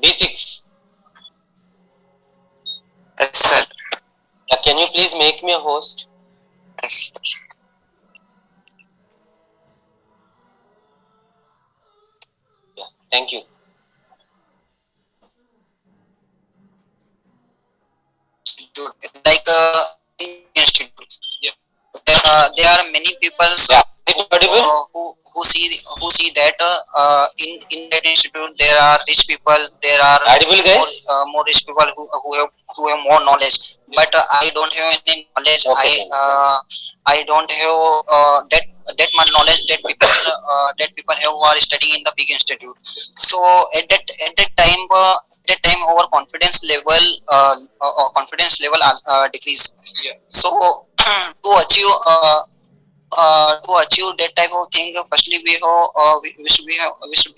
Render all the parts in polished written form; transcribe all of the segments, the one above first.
B6. Yes, sir. Can you please make me a host? Yes. Yeah, thank you. Like institute. Yeah. There are many people Yeah, it's audible. who see that in that institute there are rich people. There are Audible, guys. more rich people who have more knowledge. But I don't have any knowledge. Okay, then. I don't have that much knowledge that people have who are studying in the big institute. So at that time our confidence level decrease. Yeah. So to achieve that type of thing, firstly we should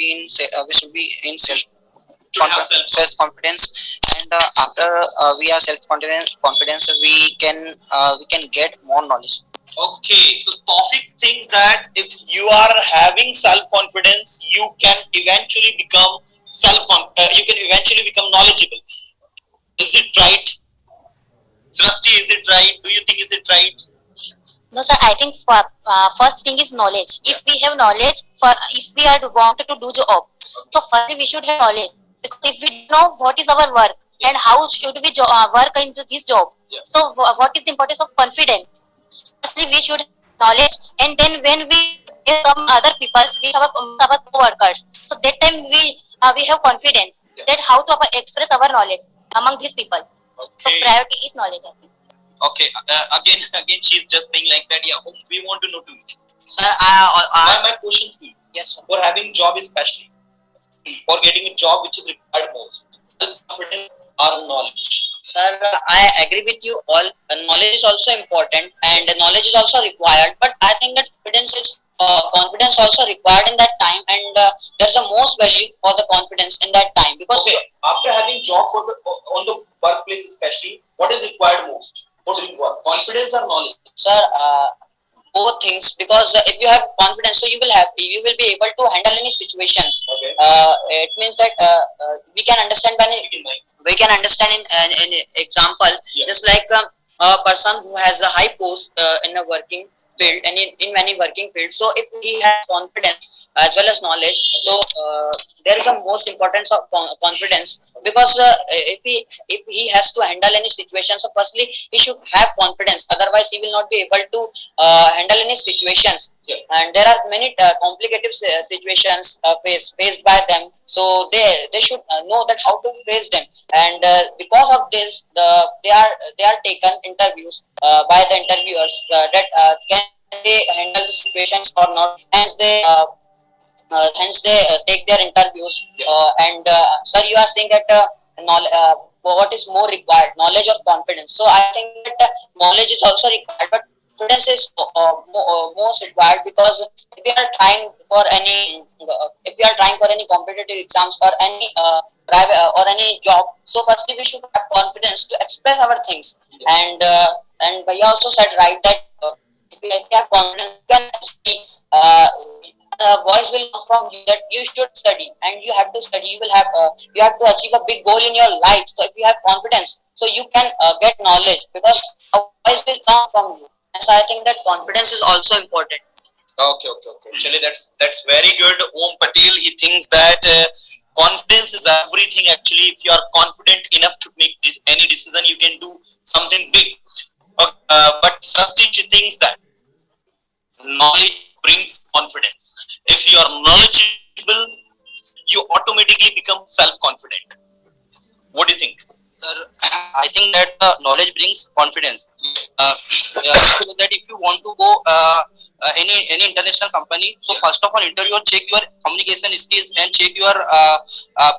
be in self confidence, and after we are self confidence we can get more knowledge. Okay, so Tawfiq thinks that if you are having self confidence, you can eventually become you can eventually become knowledgeable. Is it right? Srasti, is it right? Do you think is it right? No, sir. I think first thing is knowledge. Yeah. If we have knowledge, if we are wanted to do job, so firstly we should have knowledge. Because if we don't know what is our work and how should we work into this job, Yeah. so what is the importance of confidence? Firstly, we should have knowledge, and then when we get some other peoples with our co-workers, so that time we have confidence. Yeah. That how to express our knowledge among these people. So Okay. priority is knowledge, I think. Okay. Again, she's just saying like that. Yeah, we want to know too. Sir, My question to you. yes, sir. For having job, especially for getting a job which is required most, self confidence or knowledge. Sir, I agree with you all. Knowledge is also important and knowledge is also required. But I think that confidence also required in that time, and there's a most value for the confidence in that time because. Okay. After having job for the on the workplace, especially, what is required most? What is required? Confidence or knowledge? Sir, both things, because if you have confidence, so you will be able to handle any situations. Okay. It means that we can understand we can understand in example. Yeah. Just like a person who has a high post in a working field and in many working fields, so if he has confidence as well as knowledge, so there is a most importance of confidence, because if he has to handle any situation, so firstly he should have confidence, otherwise he will not be able to handle any situations. Yeah. And there are many complicated situations faced by them, so they should know that how to face them, and because of this they are taken interviews by the interviewers, that can they handle the situations or not, hence they take their interviews. Yeah. And sir, you are saying that what is more required, knowledge or confidence? So I think that knowledge is also required, but confidence is most required, because if we are trying for any competitive exams or any private or any job, so firstly we should have confidence to express our things. Yeah. And Bhaiya also said right that if you have confidence, you can study. Voice will come from you that you should study and you have to study. You have to achieve a big goal in your life. So if you have confidence, so you can get knowledge, because a voice will come from you. And so I think that confidence is also important. Okay. Actually, that's very good. Om Patel, he thinks that confidence is everything. Actually, if you are confident enough to make any decision, you can do something big. But Srasti, she thinks that knowledge brings confidence. If you are knowledgeable, you automatically become self-confident. What do you think? Sir, I think that knowledge brings confidence. That if you want to go any international company, so first of all, interviewer check your communication skills and check your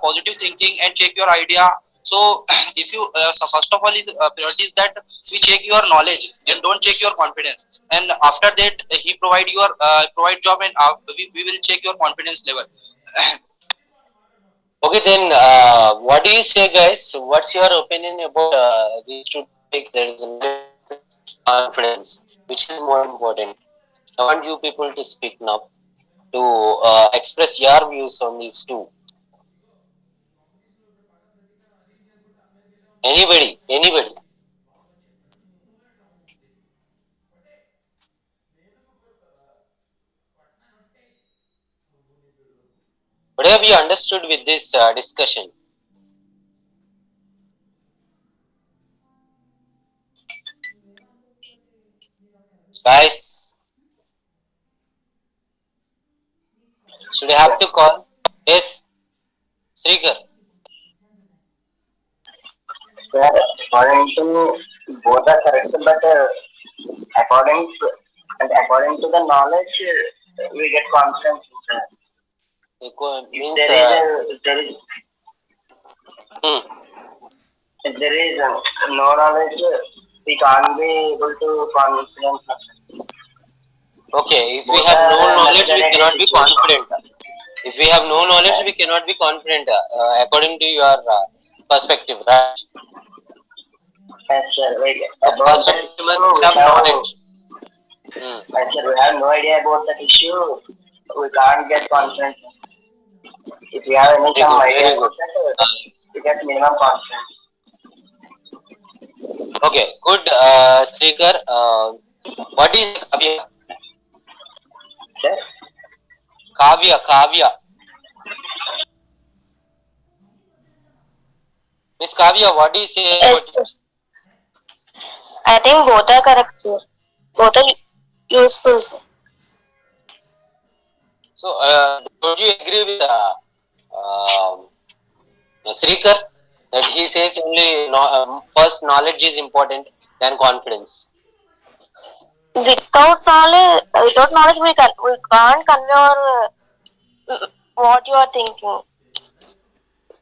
positive thinking and check your idea. So if you so first of all is priority is that we check your knowledge and don't check your confidence. And after that, he provide job, and we will check your confidence level. Okay, then what do you say, guys? What's your opinion about these two topics? There is confidence, which is more important. I want you people to speak now. to express your views on these two. Anybody? What have you understood with this discussion? Guys, should I have to call? Yes, Srikar. Sir, according to both are correct, but according to the knowledge, we get confidence. Sir. Means hmm. If there is no knowledge, we can't be able to confidence. Okay, if we have no knowledge, we cannot be confident. If we have no knowledge, we cannot be confident, according to your perspective, right? Yes, sir. First, we must have knowledge. Yes, sir. We have no idea about that issue. We can't get confidence. If we have any some idea about that, we get minimum confidence. Okay, good, Srikar. What is Kavya? Sir? Kavya. Miss Kavya, what do you say Yes, about it? I think both are correct, sir. Both are useful, sir. So, don't you agree with Srikar that he says only first knowledge is important than confidence? Without knowledge, we can't convey our, what you are thinking.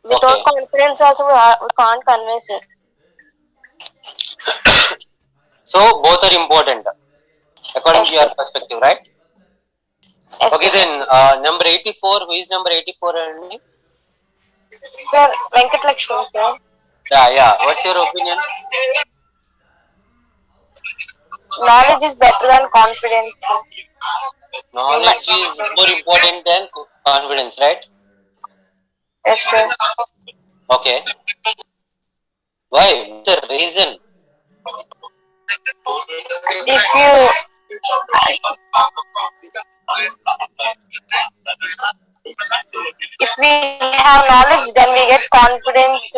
Without Okay. confidence, also we can't convey, sir. So, both are important according to your perspective, right? Yes, Okay, sir. then number 84. Who is number 84? Sir, Venkat Lakshmi, sir. Yeah. What's your opinion? Knowledge is better than confidence, sir. Knowledge is more important than confidence, right? Yes, sir. Okay. Why? What's the reason? If we have knowledge, then we get confidence.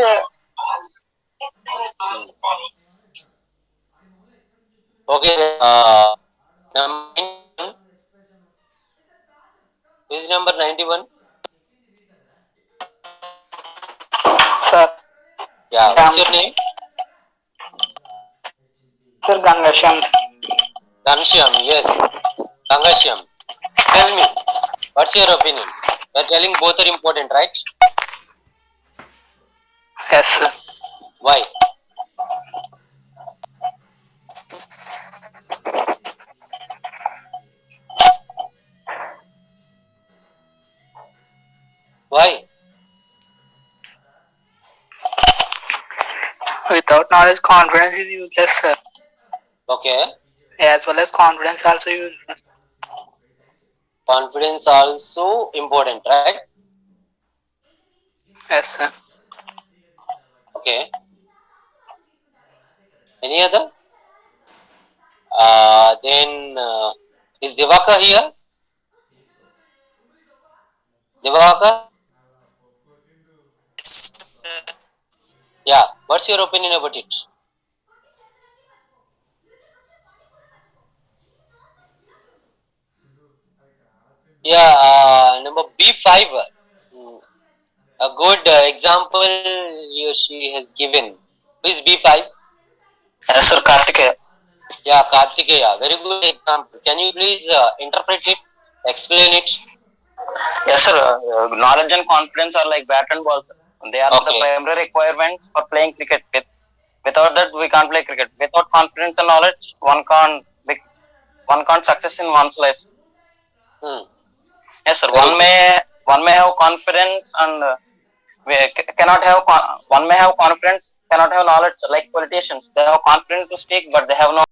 Okay. Number 91. Who is number 91? Sir. Yeah. What's your name? Sir, Gangashyam. Ghanshyam. Yes. Ghanshyam. Tell me, what's your opinion? You're telling both are important, right? Yes, sir. Why? Why? Without knowledge, confidence is useless, sir. Okay. As well as confidence also useless. Confidence also important, right? Yes, sir. Okay. Any other? Then is Devaka here? Devaka? Yeah. What's your opinion about it? Yeah. Number B5. A good example she has given. Who is B5? Yes, sir, Kartikeya. Yeah, Kartikeya. Very good example. Can you please interpret it, explain it? Yes, sir. Knowledge and confidence are like bat and ball, sir. They are the primary requirements for playing cricket. Without that, we can't play cricket. Without confidence and knowledge, one can't success in one's life. Yes, sir. One may have confidence and one may have confidence, cannot have knowledge. Like politicians, they have confidence to speak, but they have no